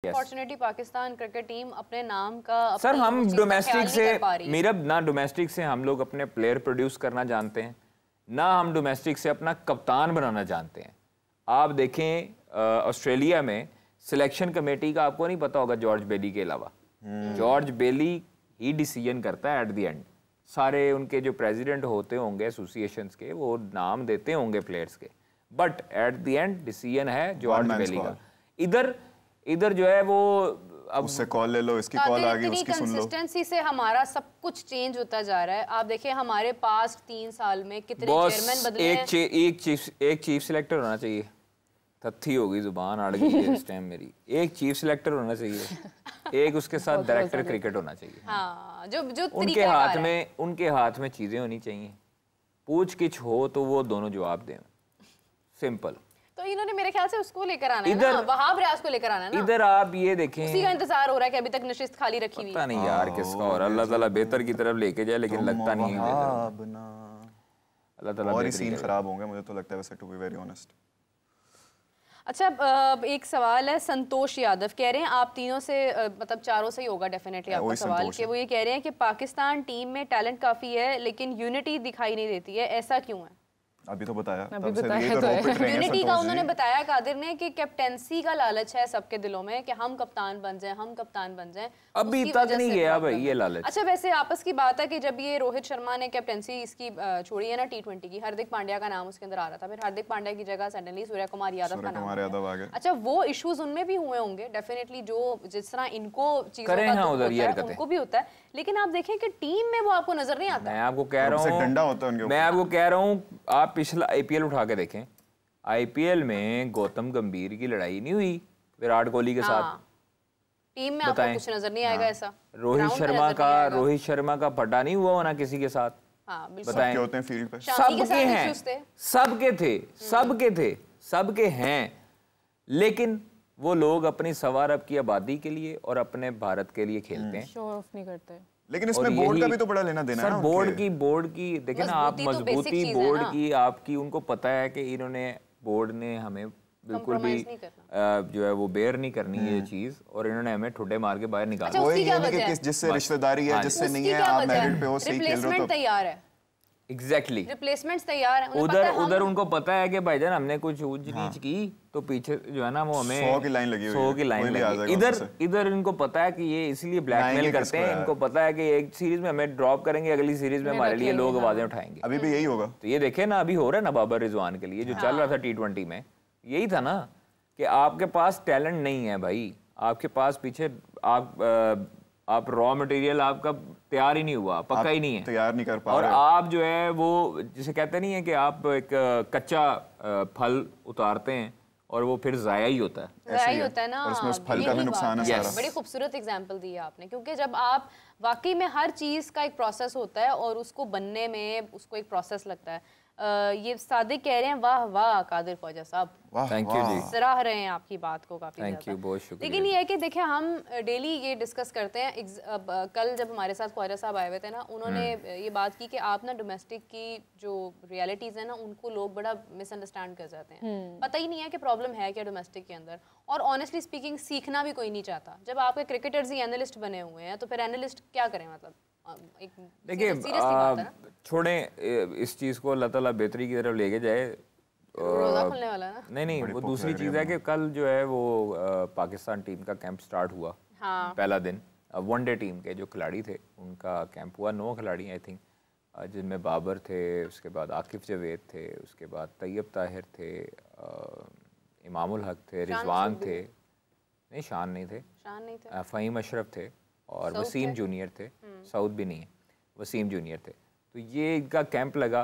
Opportunity Pakistan cricket team अपने नाम का सर हम डोमेस्टिक से मेरा ना डोमेस्टिक से हम लोग अपने प्लेयर प्रोड्यूस करना जानते हैं, ना हम डोमेस्टिक से अपना कप्तान बनाना जानते हैं। आप देखें ऑस्ट्रेलिया में सिलेक्शन कमेटी का आपको नहीं पता होगा जॉर्ज बेली के अलावा। जॉर्ज बेली ही डिसीजन करता है एट द एंड। सारे उनके जो प्रेसिडेंट होते होंगे एसोसिएशंस के वो नाम देते होंगे प्लेयर्स के, but at the end decision है जॉर्ज बेली का। इधर जो है वो अब उससे कॉल ले लो, इसकी कॉल आ गई, उसकी सुन लो। कंसिस्टेंसी से हमारा सब कुछ चेंज होता जा रहा है। आप देखिए हमारे पास्ट 3 साल में कितने चेयरमैन बदले हैं। एक चीफ सिलेक्टर होना चाहिए। थत्थी हो गई, जुबान अड़ गई है इस टाइम मेरी। एक चीफ सिलेक्टर होना चाहिए, एक उसके साथ डायरेक्टर क्रिकेट होना चाहिए। हाँ, जो उनके हाथ में चीजें होनी चाहिए। पूछ किछ हो तो वो दोनों जवाब दें, सिंपल। तो इन्होंने मेरे ख्याल से उसको लेकर आना है ना, वहाब रियाज को लेकर आना है ना। इधर आप ये देखें, उसी का इंतजार हो रहा है कि अभी तक नशिस्त खाली रखी हुई। पता नहीं यार किसका, और अल्लाह ताला बेहतर की तरफ लेके जाए, लेकिन लगता नहीं है अल्लाह ताला। और ही सीन खराब होंगे मुझे तो लगता है वैसे, टू बी वेरी ऑनेस्ट। अच्छा, एक सवाल है, संतोष यादव कह रहे हैं आप तीनों से मतलब चारों से ही होगा डेफिनेटली आपका सवाल, कि वो ये कह रहे हैं कि पाकिस्तान टीम में टैलेंट काफी है लेकिन यूनिटी दिखाई नहीं देती है, ऐसा क्यों है? अभी तो बताया यूनिटी का उन्होंने बताया कादिर ने कि कैप्टेंसी का लालच है सबके दिलों में कि हम कप्तान बन जाएं, हम कप्तान बन जाएं। अभी तक नहीं गया भाई ये लालच। अच्छा, वैसे आपस की बात है कि जब ये रोहित शर्मा ने कैप्टेंसी इसकी छोड़ी है ना T20 की, हार्दिक पांड्या का नाम उसके अंदर आ रहा था, फिर हार्दिक पांड्या की जगह सडनली सूर्य कुमार यादव का नाम आ गया। अच्छा, वो इश्यूज उनमें भी हुए होंगे डेफिनेटली, जो जिस तरह इनको चीजों का उनको भी होता है, लेकिन आप देखें कि टीम में वो आपको नजर नहीं आता। मैं आपको कह रहा हूँ आप पिछला IPL उठा के देखें, IPL में गौतम गंभीर की लड़ाई नहीं हुई विराट कोहली के साथ। टीम में आपको कुछ नजर नहीं आएगा ऐसा। रोहित शर्मा का पटा नहीं हुआ होना किसी के साथ। बताएं, होते हैं फील्ड पे सबके हैं, सबके हैं, लेकिन वो लोग अपनी सवा अरब की आबादी के लिए और अपने भारत के लिए खेलते हैं, शो ऑफ नहीं करते। लेकिन इसमें बोर्ड का भी तो बड़ा लेना देना है ना। बोर्ड की देखिए ना आप, मजबूती बोर्ड की आपकी, उनको पता है कि इन्होंने बोर्ड ने हमें बिल्कुल भी जो है वो बेयर नहीं करनी है ये चीज, और इन्होंने हमें ठुड्डे मार के बाहर निकाला। वही है कि जिससे रिश्तेदारी है, जिससे नहीं है, आप मेरिट पे हो, सही खेल रहे हो तो तैयार है। एग्जैक्टली, रिप्लेसमेंट्स तैयार है। उधर उनको पता है कि भाईजान हमने कुछ ऊंच नीच की तो पीछे जो है ना वो हमें 100 की लाइन लगी हुई है। इधर इनको पता है कि ये इसलिए ब्लैकमेल करते हैं, इनको पता है कि एक सीरीज में हमें ड्रॉप करेंगे, अगली सीरीज में हमारे लिए लोग आवाजें उठाएंगे। अभी भी यही होगा। तो ये देखे ना अभी हो रहा है ना बाबर रिजवान के लिए जो चल रहा था T20 में, यही था ना कि आपके पास टैलेंट नहीं है भाई, आपके पास पीछे आप रॉ मटेरियल आपका तैयार ही नहीं हुआ, पक्का ही नहीं है, तैयार नहीं कर पा और आप जो है वो जिसे कहते नहीं है कि आप एक कच्चा फल उतारते हैं और वो फिर जाया ही होता है ना, और उसमें उस फल का भी नुकसान है सारा। बड़ी खूबसूरत एग्जांपल दी है आपने, क्योंकि जब आप वाकई में हर चीज़ का एक प्रोसेस होता है और उसको बनने में उसको एक प्रोसेस लगता है। ये सादिक कह रहे हैं वाह वाह कादिर ख्वाजा साहब, थैंक यू जी, सराह रहे हैं आपकी बात को काफी थैंक यू, बहुत शुक्रिया। लेकिन ये है कि देखिए हम डेली ये डिस्कस करते हैं। कल जब हमारे साथ ख्वाजा साहब आए हुए थे ना, उन्होंने ये बात की कि आप ना डोमेस्टिक की जो रियलिटीज है ना उनको लोग बड़ा मिसअंडरस्टैंड कर जाते हैं, पता ही नहीं है कि प्रॉब्लम है क्या डोमेस्टिक के अंदर, और ऑनेस्टली स्पीकिंग सीखना भी कोई नहीं चाहता। जब आपके क्रिकेटर्स ही एनालिस्ट बने हुए हैं तो फिर एनालिस्ट क्या करें, मतलब देखिए छोड़ें इस चीज़ को, अल्लाह ताला बेहतरी की तरफ लेके जाए। रोज़ा खुलने वाला है ना। नहीं वो दूसरी चीज़ है कि कल जो है वो पाकिस्तान टीम का कैंप स्टार्ट हुआ। पहला दिन वनडे टीम के जो खिलाड़ी थे उनका कैंप हुआ, 9 खिलाड़ी आई थिंक, जिनमें बाबर थे, उसके बाद आकिफ जवेद थे, उसके बाद तैयब ताहिर थे, इमामुल हक थे, रिजवान थे, नहीं शान नहीं थे, फ़हीम अशरफ थे, और वसीम जूनियर थे, साउथ भी नहीं है, वसीम जूनियर थे। तो ये इनका कैंप लगा,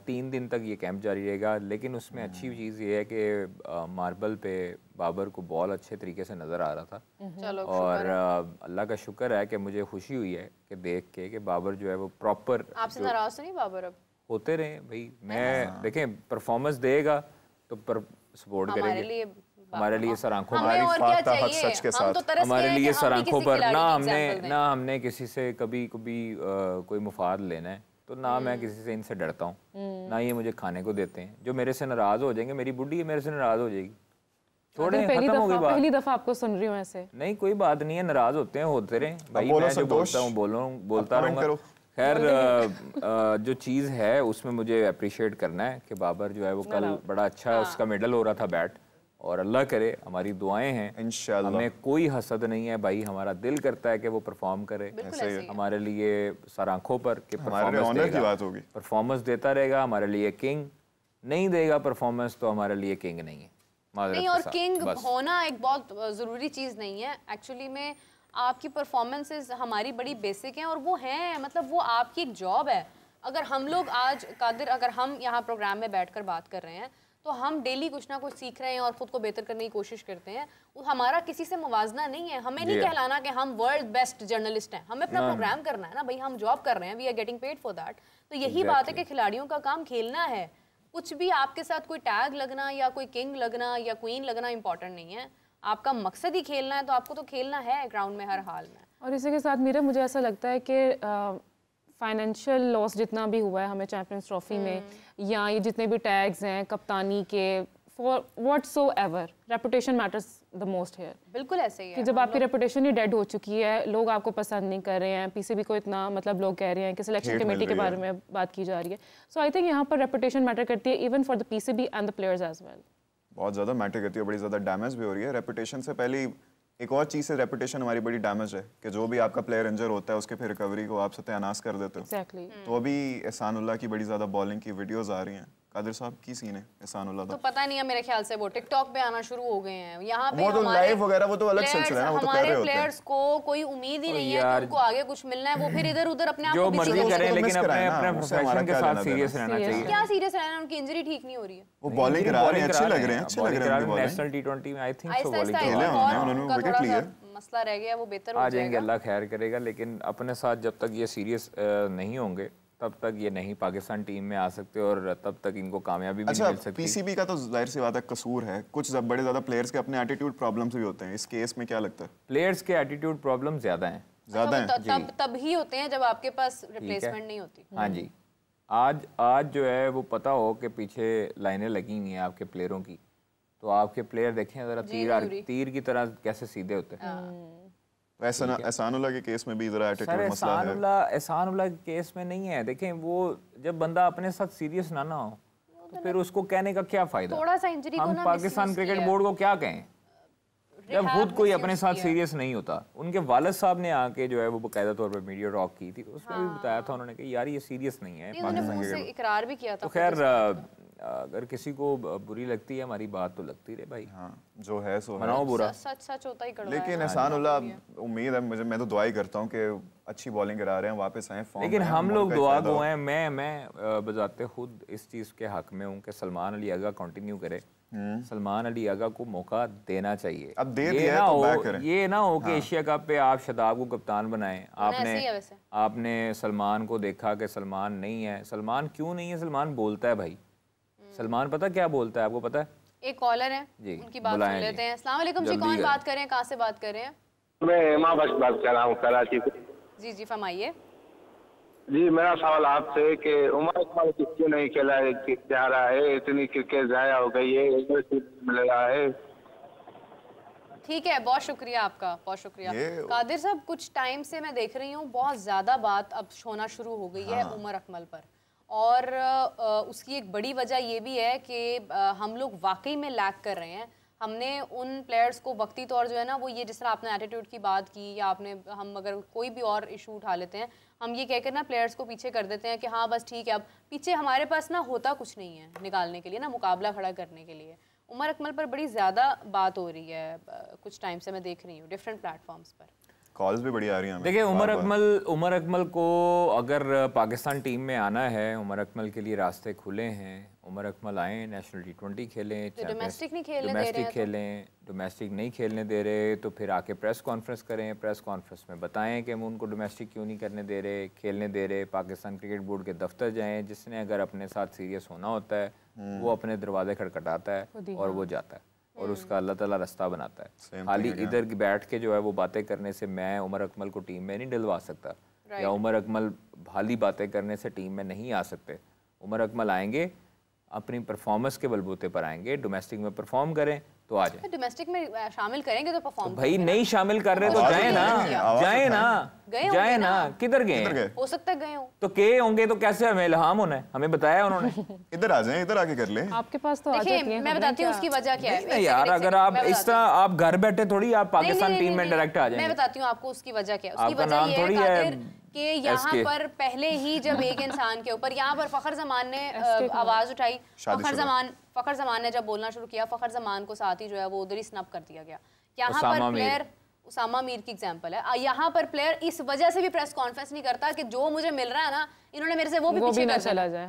3 दिन तक ये कैंप जारी रहेगा। लेकिन उसमें अच्छी चीज़ ये है कि मार्बल पे बाबर को बॉल अच्छे तरीके से नज़र आ रहा था, और अल्लाह का शुक्र है कि मुझे खुशी हुई है कि देख के कि बाबर जो है वो प्रॉपर। आपसे नाराज तो नहीं बाबर? अब होते रहे भाई, मैं देखें परफॉर्मेंस देगा तो सपोर्ट करेंगे, हमारे लिए सर आंखों हमारे लिए सर आंखों पर ना हमने किसी से कभी कोई मुफाद लेना है, तो ना मैं किसी से इनसे डरता हूँ, ना ये मुझे खाने को देते हैं। जो मेरे से नाराज हो जाएंगे, मेरी बुढ़ी मेरे से नाराज हो जाएगी, छोड़े, खत्म हो गई बात। पहली दफा आपको सुन रही हूँ ऐसे। नहीं कोई बात नहीं है, नाराज होते हैं, होते रहे भाई, मैं जो बोलता हूँ बोलता रहूँगा। खैर जो चीज़ है उसमें मुझे अप्रिशिएट करना है कि बाबर जो है वो कल बड़ा अच्छा उसका मेडल हो रहा था बैट, और अल्लाह करे, हमारी दुआएं हैं इंशाल्लाह, हमें कोई हसद नहीं है भाई, हमारा दिल करता है कि वो परफॉर्म करे हमारे लिए सर आंखों पर कि परफॉर्मेंस देता रहेगा हमारे लिए किंग, नहीं देगा परफॉर्मेंस तो हमारे लिए किंग नहीं है। नहीं, और किंग होना एक बहुत ज़रूरी चीज़ नहीं है एक्चुअली में। आपकी परफॉर्मेंसेस हमारी बड़ी बेसिक हैं और वो हैं, मतलब वो आपकी एक जॉब है। अगर हम लोग आज कादिर, अगर हम यहाँ प्रोग्राम में बैठकर बात कर रहे हैं तो हम डेली कुछ ना कुछ सीख रहे हैं और ख़ुद को बेहतर करने की कोशिश करते हैं। वो हमारा किसी से मुवाजना नहीं है। हमें नहीं कहलाना कि हम वर्ल्ड बेस्ट जर्नलिस्ट हैं, हमें अपना प्रोग्राम करना है ना भाई, हम जॉब कर रहे हैं, we are getting paid for that. तो यही बात है कि खिलाड़ियों का काम खेलना है। कुछ भी आपके साथ कोई टैग लगना या कोई किंग लगना या क्वीन लगना इंपॉर्टेंट नहीं है। आपका मकसद ही खेलना है तो आपको तो खेलना है ग्राउंड में हर हाल में। और इसी के साथ मेरा मुझे ऐसा लगता है कि फाइनेंशियल लॉस जितना भी हुआ है हमें चैंपियंस ट्रॉफी में, या ये जितने भी टैग्स हैं कप्तानी के, for whatsoever, reputation matters the most here. बिल्कुल ऐसे ही है कि जब आपकी रेपुटेशन ही डेड हो चुकी है, लोग आपको पसंद नहीं कर रहे हैं, पीसीबी को इतना मतलब लोग कह रहे हैं कि सिलेक्शन कमेटी के बारे में बात की जा रही है। सो आई थिंक यहाँ पर रेपुटेशन मैटर करती है even for the PCB and the players as well. बहुत ज़्यादा मैटर करती है, बड़ी ज़्यादा डैमेज भी हो रही है। रेपुटेशन से पहले एक और चीज़ है, रेपुटेशन हमारी बड़ी डैमेज है कि जो भी आपका प्लेयर इंजर होता है उसके फिर रिकवरी को आप सत्यानाश कर देते हो। exactly. तो अभी एहसानुल्लाह की बड़ी ज़्यादा बॉलिंग की वीडियोस आ रही हैं। कादिर साहब की सीन है एहसानुल्लाह तो पता नहीं है, मेरे ख्याल से वो टिकटॉक पे आना शुरू हो गए हैं। यहाँ पे वो तो लाइव वगैरह वो तो अलग सिलसिला है ना, वो तो कर रहे होते हैं। प्लेयर्स को कोई उम्मीद ही नहीं है कि उनको आगे कुछ मिलना है, वो फिर इधर उधर अपने आप को जो मर्जी करें, लेकिन अपने प्रोफेशन के साथ सीरियस रहना चाहिए। क्या सीरियस रहना, उनकी इंजरी ठीक नहीं हो रही है, वो बॉलिंग करा रहे हैं, अच्छे लग रहे हैं, अच्छे लग रहे हैं। नेशनल टी20 में आई थिंक सो बॉलिंग खेले उन्होंने विकेट लिए, मसला रह गया, वो बेहतर हो जाएगा, आ जाएंगे, अल्लाह खैर करेगा। लेकिन अपने साथ जब तक ये सीरियस नहीं होंगे तब तक ये नहीं पाकिस्तान टीम में आ सकते और तब तक इनको कामयाबी भी नहीं मिल सकती। पीसीबी का तो जाहिर सी बात है कसूर है, कुछ बड़े ज़्यादा प्लेयर्स के अपने एटीट्यूड प्रॉब्लम्स भी होते हैं। इस केस में क्या लगता है? प्लेयर्स के एटीट्यूड प्रॉब्लम ज़्यादा हैं, तब ही होते हैं जब आपके पास रिप्लेसमेंट नहीं होती। हाँ जी, आज जो है वो पता हो कि पीछे लाइनें लगी हुई हैं आपके प्लेयरों की, तो आपके प्लेयर देखें ज़रा तीर की तरह कैसे सीधे होते हैं। एहसानुल्लाह के केस में भी जरा एटीट्यूड मसला है। एहसानुल्लाह के केस में नहीं है। देखें, वो जब बंदा अपने साथ सीरियस ना हो तो फिर उसको कहने का क्या फायदा। थोड़ा सा इंजरी को हम पाकिस्तान क्रिकेट बोर्ड को क्या कहें जब खुद कोई अपने साथ सीरियस नहीं होता। उनके वालिद साहब ने आके जो है वो बाकायदा तौर पर मीडिया टॉक की थी, उसमें भी बताया था उन्होंने कि यार ये सीरियस नहीं है, पाकिस्तान से इकरार भी किया था। तो खैर अगर किसी को बुरी लगती है हमारी बात तो लगती रहे भाई, हाँ जो है सो मनाओ बुरा, सच होता ही कड़वा। लेकिन एहसानुल्लाह उम्मीद है मुझे, मैं तो दुआ ही करता हूँ कि अच्छी बॉलिंग करा रहे हैं, वापस आए फॉर्म। लेकिन हम लोग दुआ गो हैं। मैं बजाते खुद इस चीज़ के हक में हूँ कि सलमान अली आगा कंटिन्यू करे। सलमान अली आगा को मौका देना चाहिए। अब दे दिया है तो बैक करें। ये ना हो कि एशिया कप पे आप शदाब को कप्तान बनाएं। आपने सलमान को देखा कि सलमान नहीं है। सलमान क्यों नहीं है? सलमान बोलता है भाई, सलमान पता क्या बोलता है, आपको पता है? एक कॉलर है जी, उनकी बात सुन लेते हैं। अस्सलाम वालेकुम जी, कौन बात कर रहे हैं, कहाँ से बात कर रहे हैं? मैं हेमा बख्श बात कर रहा हूँ कराची से। जी जी फरमाइए। जी मेरा सवाल आपसे कि उमर अकमल क्यों नहीं खेला जा रहा है, इतनी क्रिकेट जाया हो गई है, मिल रहा है। ठीक है, बहुत शुक्रिया आपका, बहुत शुक्रिया। कादिर साहब, कुछ टाइम से मैं देख रही हूँ बहुत ज़्यादा बात अब होना शुरू हो गई है उमर अकमल पर, और उसकी एक बड़ी वजह ये भी है कि हम लोग वाकई में लैक कर रहे हैं। हमने उन प्लेयर्स को वक्ती तौर जो है ना, वो ये जिस तरह आपने एटीट्यूड की बात की, या आपने हम अगर कोई भी और इशू उठा लेते हैं, हम ये कहकर ना प्लेयर्स को पीछे कर देते हैं कि हाँ बस ठीक है। अब पीछे हमारे पास ना होता कुछ नहीं है निकालने के लिए ना, मुकाबला खड़ा करने के लिए। उमर अकमल पर बड़ी ज़्यादा बात हो रही है, कुछ टाइम से मैं देख रही हूँ डिफरेंट प्लेटफॉर्म्स पर। कॉल्स भी बड़ी आ रही हैं। देखिए, उमर अकमल को अगर पाकिस्तान टीम में आना है, उमर अकमल के लिए रास्ते खुले हैं। उमर अकमल आए, नेशनल टी20 खेलें, डोमेस्टिक नहीं खेलें, डोमेस्टिक नहीं खेलने दे रहे तो फिर आके प्रेस कॉन्फ्रेंस करें, प्रेस कॉन्फ्रेंस में बताएं कि हम उनको डोमेस्टिक क्यों नहीं करने दे रहे, खेलने दे रहे। पाकिस्तान क्रिकेट बोर्ड के दफ्तर जाएँ, जिसने अगर अपने साथ सीरियस होना होता है वो अपने दरवाजे खटखटाता है और वो जाता है, और उसका अल्लाह ताला रास्ता बनाता है। खाली इधर बैठ के जो है वो बातें करने से मैं उमर अकमल को टीम में नहीं डलवा सकता, या उमर अकमल भाली बातें करने से टीम में नहीं आ सकते। उमर अकमल आएंगे, अपनी परफॉर्मेंस के बलबूते पर आएंगे, डोमेस्टिक में परफॉर्म करें तो आ जाए। डोमेस्टिक में शामिल करेंगे तो परफॉर्म। भाई नहीं शामिल कर रहे तो जाए ना, जाए ना, जाए ना। किधर गए? हो सकता है गए हो तो के होंगे तो कैसे हमें इल्हाम होना है? हमें बताया उन्होंने। इधर आ जाए, इधर आके कर ले। आपके पास तो आ जाती है। मैं बताती हूँ उसकी वजह क्या है। नहीं यार, अगर आप इस तरह आप घर बैठे थोड़ी आप पाकिस्तान टीम में डायरेक्ट आ जाएंगे। मैं बताती हूँ आपको उसकी वजह क्या है। उसकी वजह ये है कि यहाँ पर पहले ही जब एक इंसान के ऊपर, यहाँ पर फखर जमान ने आवाज उठाई, फखर जमान ने जब बोलना शुरू किया, फखर जमान को साथ ही जो है वो उधर ही स्नप कर दिया गया। यहाँ पर प्लेयर उसामा मीर की एग्जांपल है। यहाँ पर प्लेयर इस वजह से भी प्रेस कॉन्फ्रेंस नहीं करता कि जो मुझे मिल रहा है ना, इन्होंने मेरे से वो भी पीछे कर दिया।